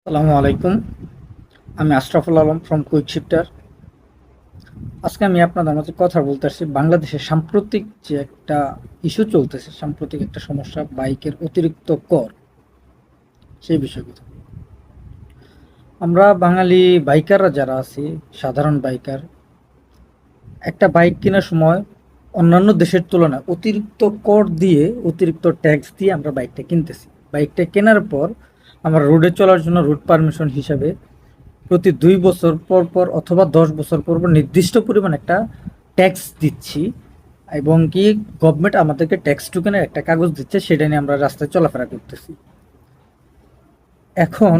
আসসালামু আলাইকুম। আমি Ashraful Alam from quick shifter. আজকে আমি আপনাদের মাঝে কথা বলতে আসছি বাংলাদেশের সাম্প্রতিক যে একটা ইস্যু চলতেছে, সাম্প্রতিক একটা সমস্যা, বাইকের অতিরিক্ত কর, সেই বিষয়গুলো। আমরা বাঙালি বাইকাররা যারা আছি, সাধারণ বাইকার, একটা বাইক কেনার সময় অন্যান্য দেশের তুলনায় অতিরিক্ত কর দিয়ে, অতিরিক্ত ট্যাক্স দিয়ে আমরা বাইকটা কিনতেছি। বাইকটা কেনার পর আমরা রোডে চলার জন্য রোড পারমিশন হিসাবে প্রতি ২ বছর পর পর অথবা ১০ বছর পর পর নির্দিষ্ট পরিমাণ একটা ট্যাক্স দিচ্ছি, এবং কি গভর্নমেন্ট আমাদেরকে ট্যাক্স টোকেনের একটা কাগজ দিচ্ছে, সেটা নিয়ে আমরা রাস্তায় চলাফেরা করতেছি। এখন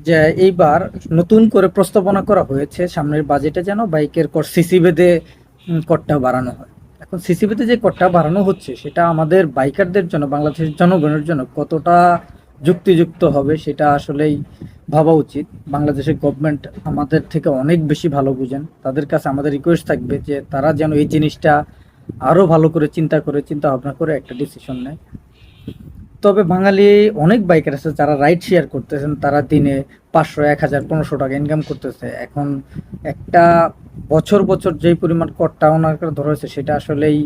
যে এইবার নতুন করে প্রস্তাবনা করা হয়েছে সামনের বাজেটে, যেন বাইকের কর সিসি ভেদে করটা বাড়ানো হয়। এখন সিসি ভেদে যে করটা বাড়ানো হচ্ছে, সেটা আমাদের বাইকারদের জন্য, বাংলাদেশের জনগণের জন্য কতটা যুক্তিযুক্ত হবে সেটা আসলেই ভাবা উচিত। বাংলাদেশের গভর্নমেন্ট আমাদের থেকে অনেক বেশি ভালো বুঝেন। তাদের কাছে আমাদের রিকোয়েস্ট থাকবে যে তারা যেন এই জিনিসটা আরও ভালো করে চিন্তা ভাবনা করে একটা ডিসিশন নেয়। তবে বাঙালি অনেক বাইকার আছে যারা রাইড শেয়ার করতেছেন, তারা দিনে ৫০০, ১,০০০, ১৫০০ টাকা ইনকাম করতেছে। এখন একটা বছর বছর যেই পরিমাণ করটা ওনার ধরা হয়েছে, সেটা আসলেই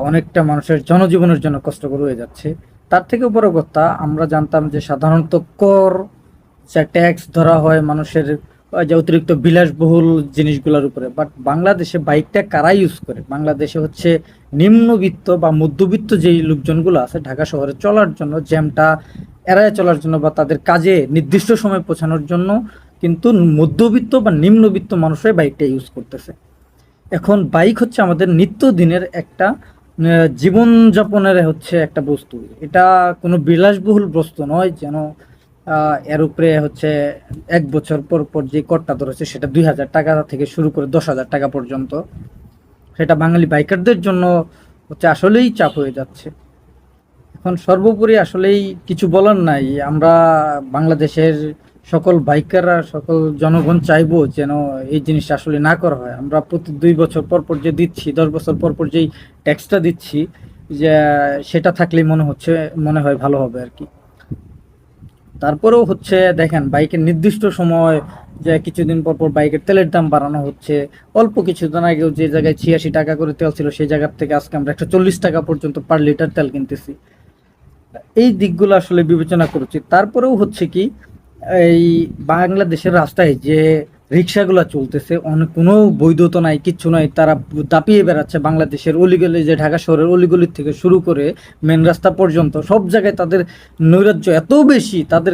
অনেকটা মানুষের জনজীবনের জন্য কষ্টকর হয়ে যাচ্ছে। তার থেকেও বড় কথা, আমরা জানতাম যে সাধারণত কর যে ট্যাক্স ধরা হয় মানুষের যে অতিরিক্ত বিলাসবহুল জিনিসগুলোর উপরে। বাট বাংলাদেশে বাইকটা কারা ইউজ করে? বাংলাদেশে হচ্ছে নিম্নবিত্ত বা মধ্যবিত্ত যেই লোকজনগুলো আছে, ঢাকা শহরে চলার জন্য, জ্যামটা এড়ায় চলার জন্য, বা তাদের কাজে নির্দিষ্ট সময় পৌঁছানোর জন্য কিন্তু মধ্যবিত্ত বা নিম্নবিত্ত মানুষরাই বাইকটা ইউজ করতেছে। এখন বাইক হচ্ছে আমাদের নিত্যদিনের একটা জীবনযাপনের হচ্ছে একটা বস্তু। এটা কোনো বিলাসবহুল বস্তু নয় যেন এর উপরে হচ্ছে ১ বছর পর পর যে করটা ধরেছে, সেটা ২,০০০ টাকা থেকে শুরু করে ১০,০০০ টাকা পর্যন্ত। সেটা বাঙালি বাইকারদের জন্য হচ্ছে আসলেই চাপ হয়ে যাচ্ছে। এখন সর্বোপরি আসলেই কিছু বলার নাই। আমরা বাংলাদেশের সকল বাইকাররা, সকল জনগণ চাইবো যেন এই জিনিসটা আসলে না করা হয়। আমরা প্রতি ২ বছর পর পর যে দিচ্ছি, ১০ বছর পর পর যেই ট্যাক্সটা দিচ্ছি, যে সেটা থাকলেই মনে হয় ভালো হবে আর কি। তারপরেও হচ্ছে দেখেন, বাইকের নির্দিষ্ট সময় যে কিছুদিন পর পর বাইকের তেলের দাম বাড়ানো হচ্ছে। অল্প কিছুদিন আগেও যে জায়গায় ৮৬ টাকা করে তেল ছিল, সেই জায়গার থেকে আজকে আমরা ১৪০ টাকা পর্যন্ত পার লিটার তেল কিনতেছি। এই দিকগুলো আসলে বিবেচনা করা উচিত। তারপরেও হচ্ছে কি, এই বাংলাদেশের রাস্তায় যে রিক্সাগুলো চলতেছে, অনেক কোনো বৈধতা নাই, কিচ্ছু নাই, তারা দাপিয়ে বেড়াচ্ছে বাংলাদেশের অলিগলি, যে ঢাকা শহরের অলিগলির থেকে শুরু করে মেন রাস্তা পর্যন্ত সব জায়গায় তাদের নৈরাজ্য এত বেশি, তাদের